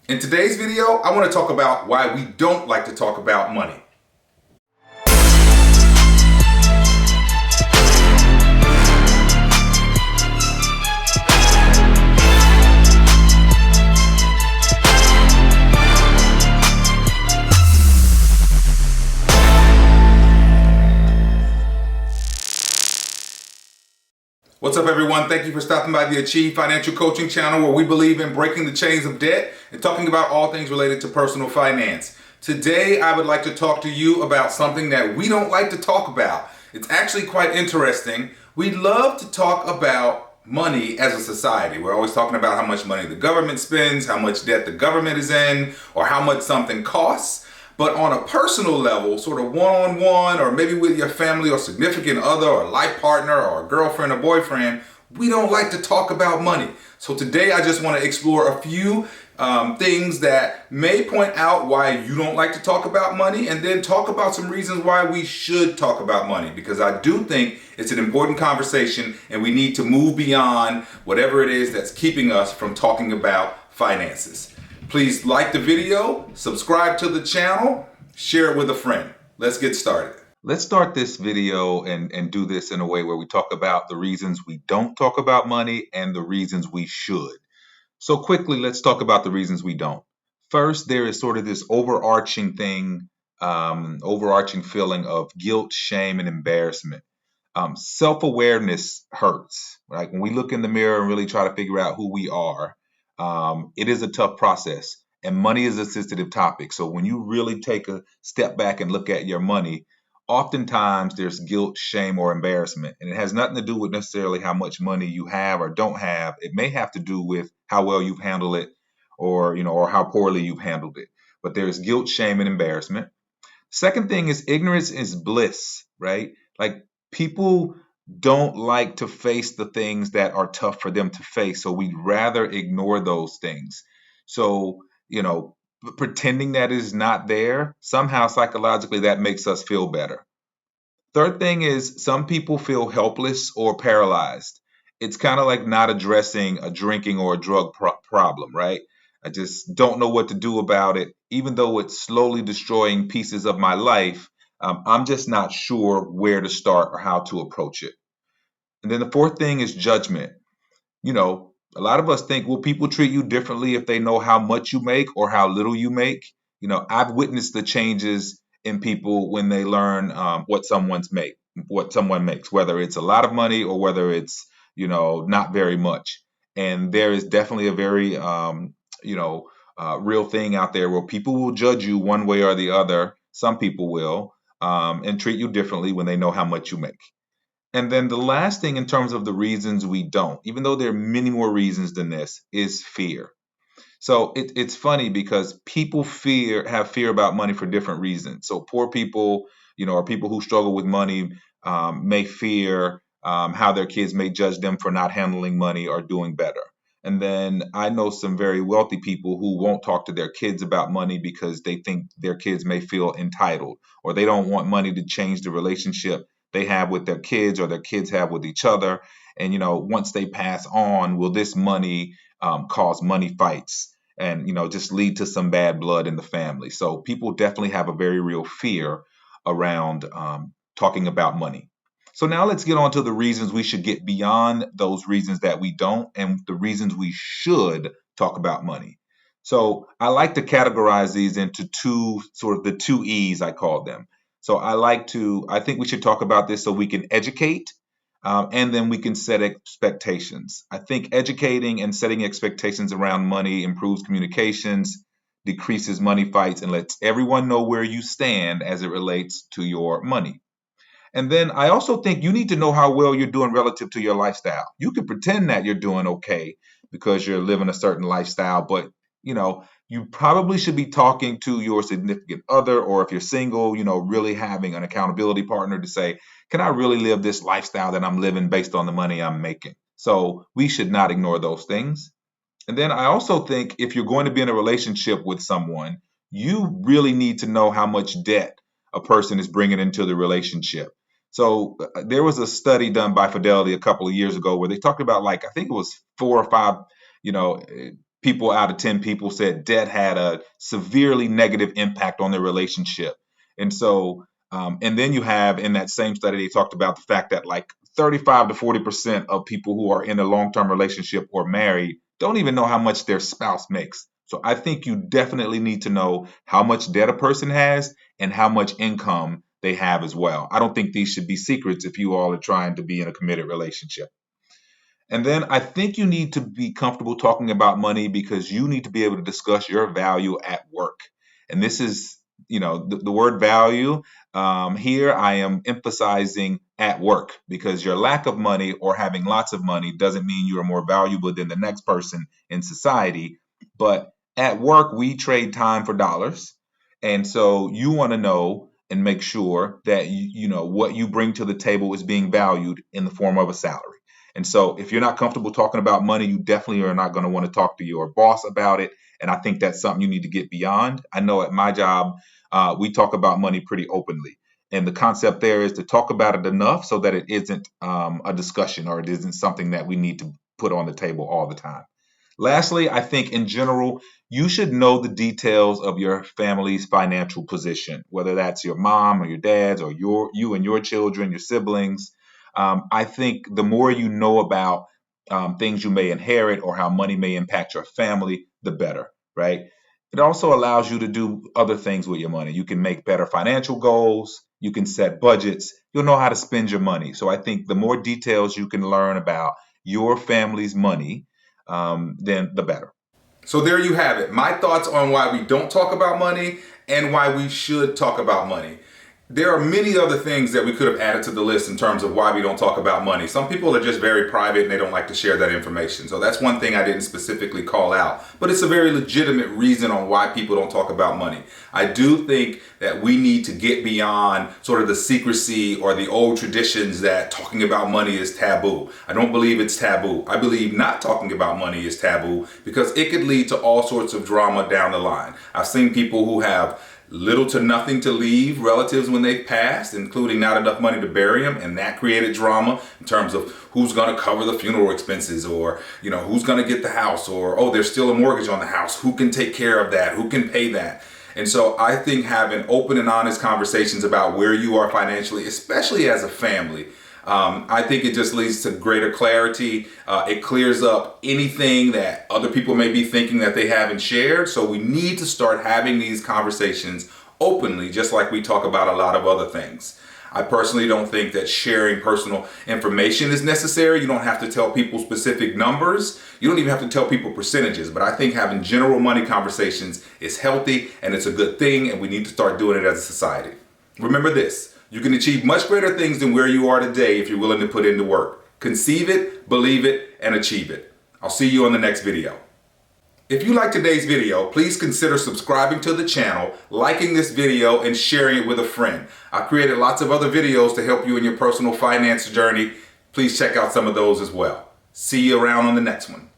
In today's video, I want to talk about why we don't like to talk about money. What's up, everyone? Thank you for stopping by the Achieve Financial Coaching channel, where we believe in breaking the chains of debt and talking about all things related to personal finance. Today, I would like to talk to you about something that we don't like to talk about. It's actually quite interesting. We love to talk about money as a society. We're always talking about how much money the government spends, how much debt the government is in, or how much something costs. But on a personal level, sort of one-on-one, or maybe with your family or significant other or life partner or girlfriend or boyfriend, we don't like to talk about money. So today I just want to explore a few things that may point out why you don't like to talk about money, and then talk about some reasons why we should talk about money, because I do think it's an important conversation and we need to move beyond whatever it is that's keeping us from talking about finances. Please like the video, subscribe to the channel, share it with a friend. Let's get started. Let's start this video and do this in a way where we talk about the reasons we don't talk about money and the reasons we should. So quickly, let's talk about the reasons we don't. First, there is sort of this overarching thing, overarching feeling of guilt, shame, and embarrassment. Self-awareness hurts, right? When we look in the mirror and really try to figure out who we are, it is a tough process, and money is a sensitive topic. So when you really take a step back and look at your money, oftentimes there's guilt, shame, or embarrassment, and it has nothing to do with necessarily how much money you have or don't have. It may have to do with how well you've handled it, or how poorly you've handled it. But there's guilt, shame, and embarrassment. Second thing is ignorance is bliss, right? Like, people don't like to face the things that are tough for them to face, so we'd rather ignore those things. So, pretending that is not there, somehow psychologically that makes us feel better. Third thing is some people feel helpless or paralyzed. It's kind of like not addressing a drinking or a drug problem, right? I just don't know what to do about it. Even though it's slowly destroying pieces of my life, I'm just not sure where to start or how to approach it. And then the fourth thing is judgment. A lot of us think, will people treat you differently if they know how much you make or how little you make? I've witnessed the changes in people when they learn what someone makes, whether it's a lot of money or whether it's, not very much. And there is definitely a very, real thing out there where people will judge you one way or the other. Some people will, and treat you differently when they know how much you make. And then the last thing in terms of the reasons we don't, even though there are many more reasons than this, is fear. So it's funny because people have fear about money for different reasons. So poor people, or people who struggle with money, may fear how their kids may judge them for not handling money or doing better. And then I know some very wealthy people who won't talk to their kids about money because they think their kids may feel entitled, or they don't want money to change the relationship they have with their kids or their kids have with each other. And, once they pass on, will this money cause money fights and, just lead to some bad blood in the family? So people definitely have a very real fear around talking about money. So now let's get on to the reasons we should get beyond those reasons that we don't, and the reasons we should talk about money. So I like to categorize these into the two E's, I call them. So I think we should talk about this so we can educate, and then we can set expectations. I think educating and setting expectations around money improves communications, decreases money fights, and lets everyone know where you stand as it relates to your money. And then I also think you need to know how well you're doing relative to your lifestyle. You can pretend that you're doing okay because you're living a certain lifestyle, but you probably should be talking to your significant other, or if you're single, really having an accountability partner to say, can I really live this lifestyle that I'm living based on the money I'm making? So we should not ignore those things. And then I also think if you're going to be in a relationship with someone, you really need to know how much debt a person is bringing into the relationship. So there was a study done by Fidelity a couple of years ago where they talked about, like, I think it was 4 or 5, people out of 10 people said debt had a severely negative impact on their relationship. And so, and then you have in that same study, they talked about the fact that like 35 to 40% of people who are in a long-term relationship or married don't even know how much their spouse makes. So I think you definitely need to know how much debt a person has and how much income they have as well. I don't think these should be secrets if you all are trying to be in a committed relationship. And then I think you need to be comfortable talking about money because you need to be able to discuss your value at work. And this is, the word value. Here I am emphasizing at work because your lack of money or having lots of money doesn't mean you are more valuable than the next person in society. But at work, we trade time for dollars. And so you want to know and make sure that you know what you bring to the table is being valued in the form of a salary. And so if you're not comfortable talking about money, you definitely are not going to want to talk to your boss about it. And I think that's something you need to get beyond. I know at my job, we talk about money pretty openly. And the concept there is to talk about it enough so that it isn't a discussion or it isn't something that we need to put on the table all the time. Lastly, I think in general, you should know the details of your family's financial position, whether that's your mom or your dad's or you and your children, your siblings. I think the more you know about things you may inherit or how money may impact your family, the better, right? It also allows you to do other things with your money. You can make better financial goals. You can set budgets. You'll know how to spend your money. So I think the more details you can learn about your family's money, then the better. So there you have it. My thoughts on why we don't talk about money and why we should talk about money. There are many other things that we could have added to the list in terms of why we don't talk about money. Some people are just very private and they don't like to share that information. So that's one thing I didn't specifically call out, but it's a very legitimate reason on why people don't talk about money. I do think that we need to get beyond sort of the secrecy or the old traditions that talking about money is taboo. I don't believe it's taboo. I believe not talking about money is taboo because it could lead to all sorts of drama down the line. I've seen people who have little to nothing to leave relatives when they've passed, including not enough money to bury them, and that created drama in terms of who's going to cover the funeral expenses, or who's going to get the house, or there's still a mortgage on the house, who can take care of that, who can pay that. And so I think having open and honest conversations about where you are financially, especially as a family, I think it just leads to greater clarity. It clears up anything that other people may be thinking that they haven't shared. So we need to start having these conversations openly, just like we talk about a lot of other things. I personally don't think that sharing personal information is necessary. You don't have to tell people specific numbers. You don't even have to tell people percentages. But I think having general money conversations is healthy and it's a good thing, and we need to start doing it as a society. Remember this. You can achieve much greater things than where you are today if you're willing to put into work. Conceive it, believe it, and achieve it. I'll see you on the next video. If you like today's video, please consider subscribing to the channel, liking this video, and sharing it with a friend. I've created lots of other videos to help you in your personal finance journey. Please check out some of those as well. See you around on the next one.